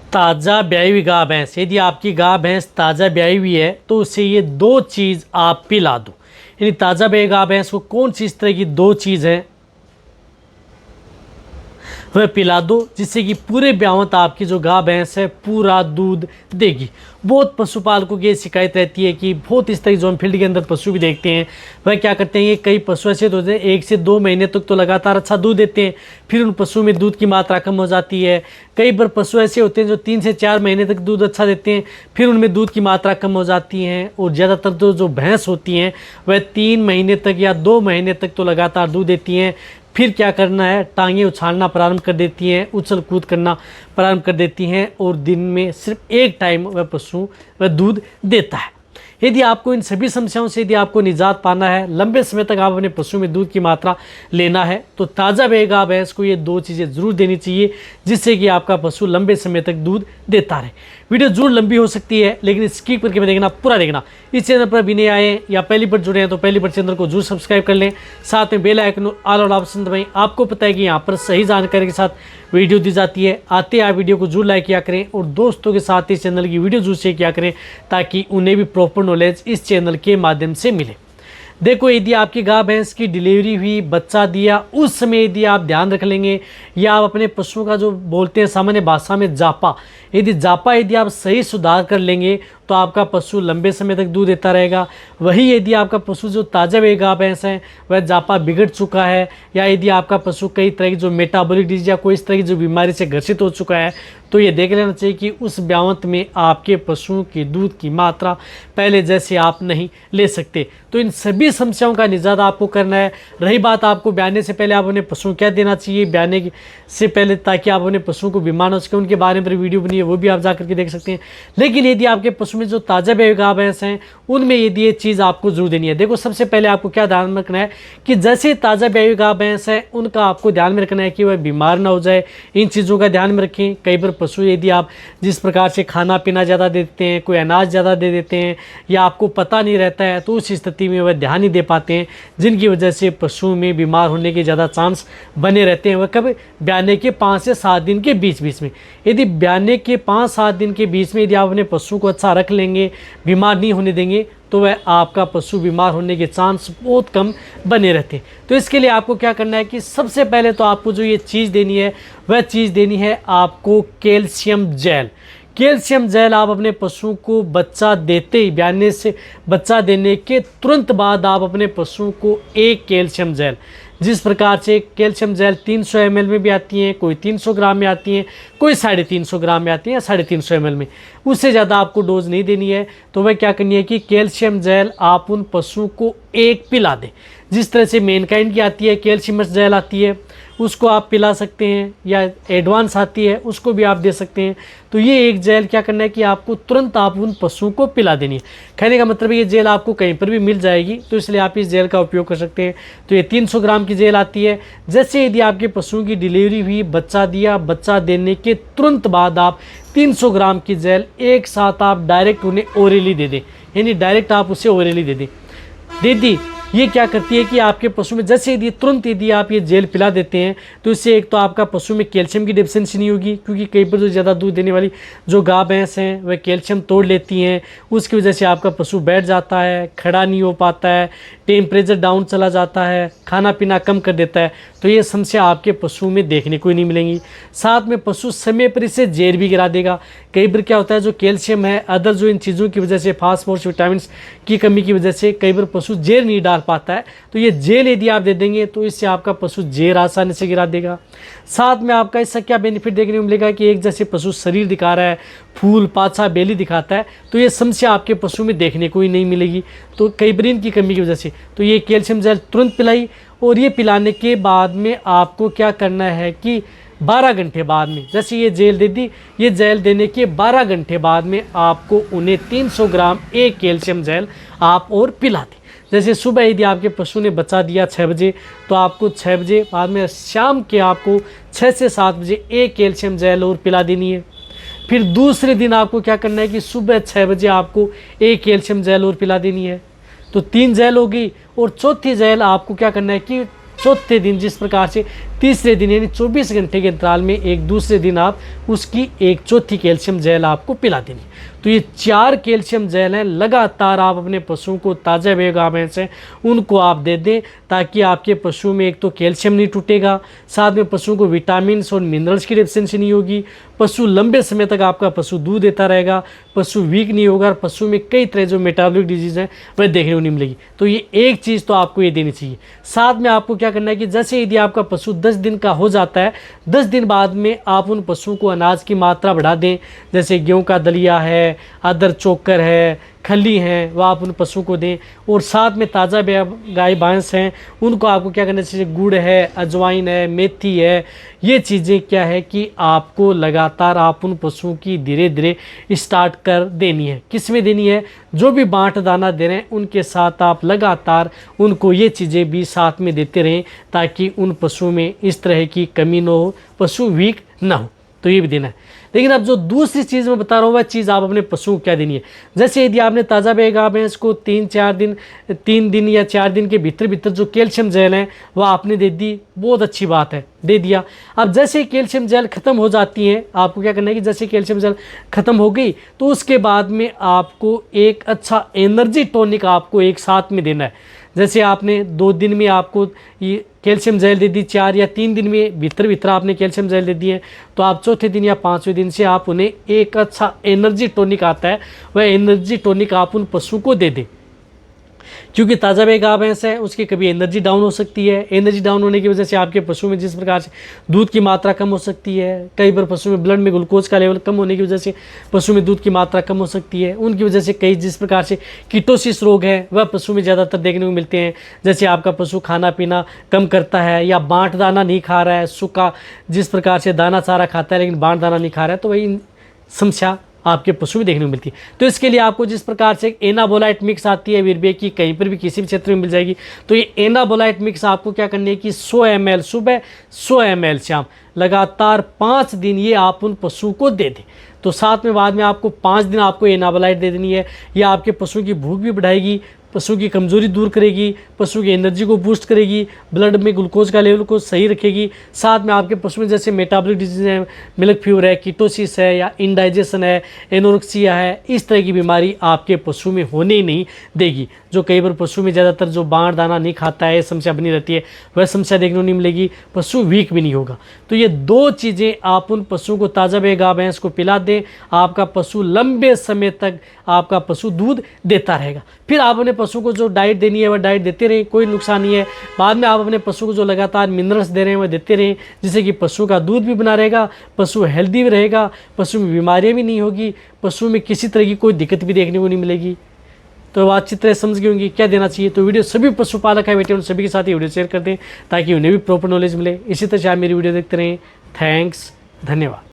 ताज़ा ब्याई हुई गाय भैंस, यदि आपकी गाय भैंस ताज़ा ब्याई हुई है तो उसे ये दो चीज़ आप पिला दो। यानी ताज़ा ब्याई गाय भैंस को कौन सी इस तरह की दो चीज़ है वह पिला दो, जिससे कि पूरे ब्यावत आपकी जो गाय भैंस है पूरा दूध देगी। बहुत पशुपालकों की शिकायत रहती है कि बहुत इस तरह जो हम फील्ड के अंदर पशु भी देखते हैं वह क्या करते हैं, ये कई पशु ऐसे होते हैं 1 से 2 महीने तक तो लगातार अच्छा दूध देते हैं, फिर उन पशुओं में दूध की मात्रा कम हो जाती है। कई बार पशु ऐसे होते हैं जो 3 से 4 महीने तक दूध अच्छा देते हैं, फिर उनमें दूध की मात्रा कम हो जाती है। और ज़्यादातर तो जो भैंस होती हैं वह 3 महीने तक या 2 महीने तक तो लगातार दूध देती हैं, फिर क्या करना है, टांगें उछालना प्रारंभ कर देती हैं, उछल कूद करना प्रारंभ कर देती हैं और दिन में सिर्फ एक टाइम वह पशु वह दूध देता है। यदि आपको इन सभी समस्याओं से यदि आपको निजात पाना है, लंबे समय तक आप अपने पशु में दूध की मात्रा लेना है, तो ताज़ा ब्याई गाय भैंस को ये दो चीज़ें ज़रूर देनी चाहिए, जिससे कि आपका पशु लंबे समय तक दूध देता रहे। वीडियो जरूर लंबी हो सकती है, लेकिन स्किप करके देखना, पूरा देखना। इस चैनल पर भी नए आए या पहली बार जुड़े हैं तो पहली बार चैनल को जरूर सब्सक्राइब कर लें, साथ में बेल आइकन ऑल और ऑप्शन दबाएं। आपको पता है कि यहाँ पर सही जानकारी के साथ वीडियो दी जाती है। आते आप वीडियो को जरूर लाइक किया करें और दोस्तों के साथ इस चैनल की वीडियो जरूर शेयर किया करें, ताकि उन्हें भी प्रॉपर नॉलेज इस चैनल के माध्यम से मिले। देखो, यदि आपकी गाय भैंस की डिलीवरी हुई, बच्चा दिया, उस समय यदि आप ध्यान रख लेंगे या आप अपने पशुओं का जो बोलते हैं सामान्य भाषा में जापा, यदि आप सही सुधार कर लेंगे तो आपका पशु लंबे समय तक दूध देता रहेगा। वही यदि आपका पशु जो ताज़ा ब्याई गाय भैंस है वह जापा बिगड़ चुका है, या यदि आपका पशु कई तरह की जो मेटाबॉलिक डिजीज या कोई इस तरह की जो बीमारी से ग्रसित हो चुका है, तो ये देख लेना चाहिए कि उस ब्यावत में आपके पशुओं की दूध की मात्रा पहले जैसे आप नहीं ले सकते। तो इन सभी समस्याओं का निजात आपको करना है। रही बात आपको ब्याने से पहले आप अपने पशुओं क्या देना चाहिए ब्याने से पहले, ताकि आप अपने पशुओं को बीमार हो सके, उनके बारे में वीडियो बनी है वो भी आप जा करके देख सकते हैं। लेकिन यदि आपके पशु में जो ताज़ा ब्याई गाय भैंस हैं उनमें यदि ये चीज़ आपको जरूर देनी है। देखो, सबसे पहले आपको क्या ध्यान में रखना है कि जैसे ताज़ा ब्याई गाय भैंस है उनका आपको ध्यान में रखना है कि वह बीमार ना हो जाए। इन चीज़ों का ध्यान में रखें। कई बार पशु यदि आप जिस प्रकार से खाना पीना ज़्यादा दे देते हैं, कोई अनाज ज़्यादा दे देते हैं या आपको पता नहीं रहता है, तो उस स्थिति में वह ध्यान नहीं दे पाते हैं, जिनकी वजह से पशु में बीमार होने के ज़्यादा चांस बने रहते हैं। वह कब, ब्याने के 5 से 7 दिन के बीच में। यदि ब्याने के 5-7 दिन के बीच में यदि आप अपने पशु को अच्छा रख लेंगे, बीमार नहीं होने देंगे, तो वह आपका पशु बीमार होने के चांस बहुत कम बने रहते हैं। तो इसके लिए आपको क्या करना है कि सबसे पहले तो आपको जो ये चीज़ देनी है वह चीज़ देनी है आपको कैल्शियम जेल। कैल्शियम जेल आप अपने पशु को बच्चा देते ही, ब्याने से बच्चा देने के तुरंत बाद आप अपने पशु को एक कैल्शियम जेल, जिस प्रकार से कैल्शियम जेल 300 ml में भी आती हैं, कोई 300 ग्राम में आती हैं, कोई 350 ग्राम में आती हैं या 350 ml में, उससे ज़्यादा आपको डोज नहीं देनी है। तो वह क्या करनी है कि कैल्शियम जेल आप उन पशुओं को एक पिला दें। जिस तरह से मेनकाइंड की आती है कैल्शियम जेल आती है, उसको आप पिला सकते हैं, या एडवांस आती है उसको भी आप दे सकते हैं। तो ये एक जेल क्या करना है कि आपको तुरंत आप उन पशुओं को पिला देनी है। कहने का मतलब ये जेल आपको कहीं पर भी मिल जाएगी, तो इसलिए आप इस जेल का उपयोग कर सकते हैं। तो ये 300 ग्राम की जेल आती है। जैसे यदि आपके पशुओं की डिलीवरी हुई, बच्चा दिया, बच्चा देने के तुरंत बाद आप 300 ग्राम की जेल एक साथ आप डायरेक्ट उन्हें ओरली दे दें, यानी डायरेक्ट आप उसे ओरली दे दें। दीदी ये क्या करती है कि आपके पशु में जैसे यदि तुरंत यदि आप ये जेल पिला देते हैं, तो इससे एक तो आपका पशु में कैल्शियम की डिफिशिएंसी नहीं होगी, क्योंकि कई बार जो ज़्यादा दूध देने वाली जो गाय भैंस हैं वह कैल्शियम तोड़ लेती हैं, उसकी वजह से आपका पशु बैठ जाता है, खड़ा नहीं हो पाता है, टेम्परेचर डाउन चला जाता है, खाना पीना कम कर देता है। तो ये समस्या आपके पशु में देखने को ही नहीं मिलेंगी। साथ में पशु समय पर इसे जेर भी गिरा देगा। कई बार क्या होता है, जो कैल्शियम है, अदर जो इन चीज़ों की वजह से, फास्फोरस, विटामिन की कमी की वजह से कई बार पशु जेर नहीं डाल पाता है। तो ये जेल यदि आप दे देंगे तो इससे आपका पशु जेर आसानी से गिरा देगा। साथ में आपका इससे क्या बेनिफिट देखने को मिलेगा कि एक जैसे पशु शरीर दिखा रहा है, फूल, पाछा, बेली दिखाता है, तो ये समस्या आपके पशु में देखने को ही नहीं मिलेगी। तो कई बार इनकी कमी की वजह से तो ये कैल्शियम जेल तुरंत पिलाई, और ये पिलाने के बाद में आपको क्या करना है कि 12 घंटे बाद में, जैसे ये जेल दे दी, ये जेल देने के 12 घंटे बाद में आपको उन्हें 300 ग्राम एक कैल्शियम जेल आप और पिला दें। जैसे सुबह यदि आपके पशु ने बच्चा दिया 6 बजे, तो आपको 6 बजे बाद में शाम के आपको 6 से 7 बजे एक कैल्शियम जेल और पिला देनी है। फिर दूसरे दिन आपको क्या करना है कि सुबह 6 बजे आपको एक कैल्शियम जेल और पिला देनी है। तो 3 जेल होगी, और चौथी जेल आपको क्या करना है कि चौथे दिन जिस प्रकार से तीसरे दिन यानी 24 घंटे के अंतराल में एक दूसरे दिन आप उसकी 1/4 कैल्शियम जेल आपको पिला देनी है। तो ये 4 कैल्शियम जेल हैं, लगातार आप अपने पशुओं को ताज़ा गाय भैंस हैं उनको आप दे दें, ताकि आपके पशु में एक तो कैल्शियम नहीं टूटेगा, साथ में पशुओं को विटामिन और मिनरल्स की डेफिशिएंसी नहीं होगी, पशु लंबे समय तक आपका पशु दूध देता रहेगा, पशु वीक नहीं होगा और पशु में कई तरह जो मेटाबॉलिक डिजीज़ हैं वह देखने को नहीं मिलेगी। तो ये एक चीज़ तो आपको ये देनी चाहिए। साथ में आपको क्या करना है कि जैसे यदि आपका पशु 10 दिन का हो जाता है, 10 दिन बाद में आप उन पशुओं को अनाज की मात्रा बढ़ा दें, जैसे गेहूं का दलिया है, अदर चोकर है, खली हैं, वह आप उन पशुओं को दें। और साथ में ताज़ा गाय भैंस हैं उनको आपको क्या करना चाहिए, गुड़ है, अजवाइन है, मेथी है, ये चीज़ें क्या है कि आपको लगातार आप उन पशुओं की धीरे धीरे स्टार्ट कर देनी है। किस में देनी है, जो भी बाँट दाना दे रहे हैं उनके साथ आप लगातार उनको ये चीज़ें भी साथ में देते रहें, ताकि उन पशुओं में इस तरह की कमी न हो, पशु वीक ना हो। तो ये भी देना है। लेकिन अब जो दूसरी चीज़ मैं बता रहा हूँ वह चीज़ आप अपने पशुओं को क्या देनी है। जैसे यदि आपने ताज़ा गाय भैंस को 3 दिन या 4 दिन के भीतर जो कैल्शियम जेल है वह आपने दे दी, बहुत अच्छी बात है, दे दिया। अब जैसे कैल्शियम जेल ख़त्म हो जाती है, आपको क्या करना है कि जैसे कैल्शियम जेल ख़त्म हो गई तो उसके बाद में आपको एक अच्छा एनर्जी टॉनिक आपको एक साथ में देना है। जैसे आपने 2 दिन में आपको ये कैल्शियम जेल दे दी, 4 या 3 दिन में भीतर आपने कैल्शियम जेल दे दी है, तो आप चौथे दिन या 5वें दिन से आप उन्हें एक अच्छा एनर्जी टॉनिक आता है, वह एनर्जी टॉनिक आप उन पशु को दे दें। क्योंकि ताज़ा गाय भैंस है उसकी कभी एनर्जी डाउन हो सकती है, एनर्जी डाउन होने की वजह से आपके पशु में जिस प्रकार से दूध की मात्रा कम हो सकती है, कई बार पशु में ब्लड में ग्लूकोज का लेवल कम होने की वजह से पशु में दूध की मात्रा कम हो सकती है, उनकी वजह से कई जिस प्रकार से कीटोसिस रोग है वह पशु में ज़्यादातर देखने को मिलते हैं। जैसे आपका पशु खाना पीना कम करता है या बाँट दाना नहीं खा रहा है, सूखा जिस प्रकार से दाना चारा खाता है लेकिन बाँट दाना नहीं खा रहा है, तो वही समस्या आपके पशु में देखने को मिलती है। तो इसके लिए आपको जिस प्रकार से एनाबोलाइट मिक्स आती है वीरबे की, कहीं पर भी किसी भी क्षेत्र में मिल जाएगी, तो ये एनाबोलाइट मिक्स आपको क्या करनी है कि 100 ml सुबह, 100 ml शाम, लगातार 5 दिन ये आप उन पशु को दे दें। तो साथ में बाद में आपको 5 दिन आपको एनाबोलाइट दे देनी है। यह आपके पशु की भूख भी बढ़ाएगी, पशु की कमज़ोरी दूर करेगी, पशु की एनर्जी को बूस्ट करेगी, ब्लड में ग्लूकोज का लेवल को सही रखेगी। साथ में आपके पशु में जैसे मेटाबॉलिक डिजीज़ है, मिल्क फीवर है, कीटोसिस है या इंडाइजेशन है, एनोरेक्सिया है, इस तरह की बीमारी आपके पशु में होने ही नहीं देगी। जो कई बार पशु में ज़्यादातर जो बाँट दाना नहीं खाता है, समस्या बनी रहती है, वह समस्या देखने को नहीं मिलेगी, पशु वीक भी नहीं होगा। तो ये 2 चीज़ें आप उन पशुओं को ताज़ा गाय भैंस को पिला दें, आपका पशु लंबे समय तक आपका पशु दूध देता रहेगा। फिर आप अपने पशु को जो डाइट देनी है वह डाइट देते रहें, कोई नुकसान नहीं है। बाद में आप अपने पशु को जो लगातार मिनरल्स दे रहे हैं वह देते रहें, जिससे कि पशु का दूध भी बना रहेगा, पशु हेल्दी भी रहेगा, पशु में बीमारियाँ भी नहीं होगी, पशु में किसी तरह की कोई दिक्कत भी देखने को नहीं मिलेगी। तो आप अच्छी तरह समझ गए होंगे क्या देना चाहिए। तो वीडियो सभी पशुपालक है बेटे उन सभी के साथ ये वीडियो शेयर कर दें ताकि उन्हें भी प्रॉपर नॉलेज मिले। इसी तरह से आप मेरी वीडियो देखते रहें। थैंक्स, धन्यवाद।